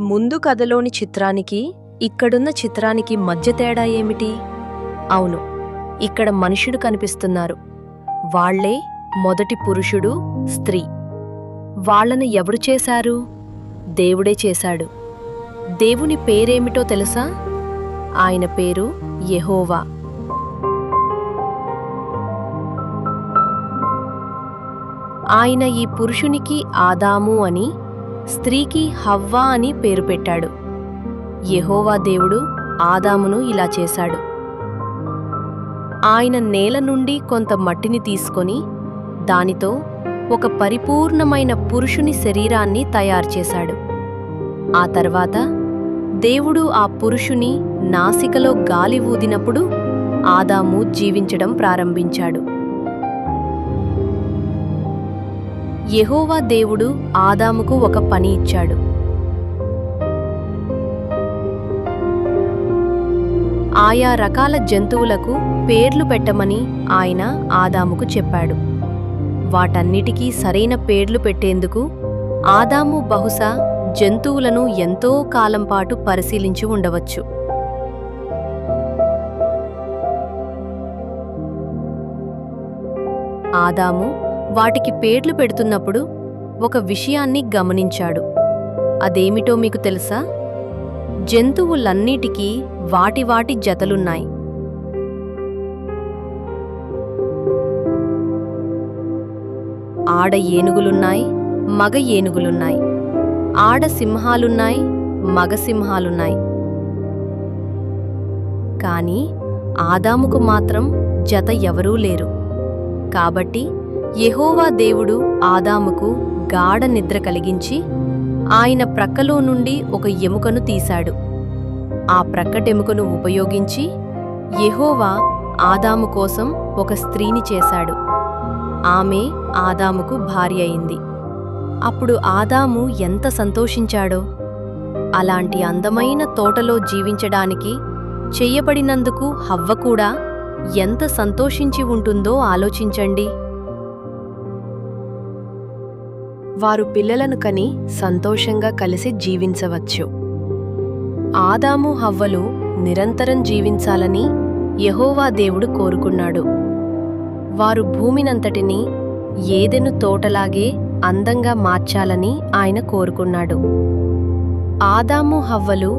ముందు కథలోని చిత్రానికి ఇక్కడున్న చిత్రానికి మధ్య తేడా ఏమిటి? అవును, ఇక్కడ మనుషుడు కనిపిస్తున్నారు. వాళ్లే మొదటి పురుషుడు, స్త్రీ. వాళ్లను ఎవరు చేశారు? దేవుడే చేశాడు. దేవుని పేరేమిటో తెలుసా? ఆయన పేరు యెహోవా. ఆయన ఈ పురుషునికి ఆదాము అని, స్త్రీకి హవ్వ అని పేరు పెట్టాడు. యెహోవా దేవుడు ఆదామును ఇలా చేశాడు. ఆయన నేల నుండి కొంత మట్టిని తీసుకొని దానితో ఒక పరిపూర్ణమైన పురుషుని శరీరాన్ని తయారుచేశాడు. ఆ తర్వాత దేవుడు ఆ పురుషుని నాసికలో గాలి ఊదినప్పుడు ఆదాము జీవించడం ప్రారంభించాడు. యెహోవా దేవుడు ఆదాముకు ఒక పని ఇచ్చాడు. ఆయా రకాల జంతువులకు పేర్లు పెట్టమని ఆయన ఆదాముకు చెప్పాడు. వాటన్నిటికీ సరైన పేర్లు పెట్టేందుకు ఆదాము బహుశా జంతువులను ఎంతో కాలం పాటు పరిశీలించి ఉండవచ్చు. ఆదాము వాటికి పేర్లు పెడుతున్నప్పుడు ఒక విషయాన్ని గమనించాడు. అదేమిటో మీకు తెలుసా? జంతువులన్నిటికీ వాటి వాటి జతలున్నాయి. ఆడ ఏనుగులున్నాయి, మగ ఏనుగులున్నాయి. ఆడ సింహాలున్నాయి, మగ సింహాలున్నాయి. కాని ఆదాముకు మాత్రం జత ఎవరూ లేరు. కాబట్టి యెహోవా దేవుడు ఆదాముకు గాఢ నిద్ర కలిగించి ఆయన ప్రక్కలో నుండి ఒక ఎముకను తీశాడు. ఆ ప్రక్కటెముకను ఉపయోగించి యెహోవా ఆదాము కోసం ఒక స్త్రీని చేశాడు. ఆమె ఆదాముకు భార్య అయింది. అప్పుడు ఆదాము ఎంత సంతోషించాడో! అలాంటి అందమైన తోటలో జీవించడానికి చెయ్యబడినందుకు హవ్వ కూడా ఎంత సంతోషించి ఉంటుందో ఆలోచించండి. వారు పిల్లలను కని సంతోషంగా కలిసి జీవించవచ్చు. ఆదాము హవ్వలు నిరంతరం జీవించాలని యెహోవా దేవుడు కోరుకున్నాడు. వారు భూమినంతటినీ ఏదెను తోటలాగే అందంగా మార్చాలని ఆయన కోరుకున్నాడు. ఆదాము హవ్వలు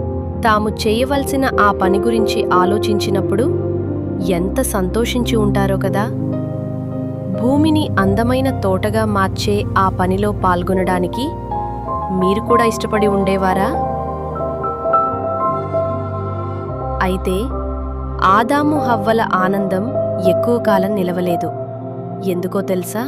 తాము చేయవలసిన ఆ పని గురించి ఆలోచించినప్పుడు ఎంత సంతోషించి ఉంటారో కదా! భూమిని అందమైన తోటగా మార్చే ఆ పనిలో పాల్గొనడానికి మీరు కూడా ఇష్టపడి ఉండేవారా? అయితే ఆదాము హవ్వల ఆనందం ఎక్కువ కాలం నిలవలేదు. ఎందుకో తెలుసా?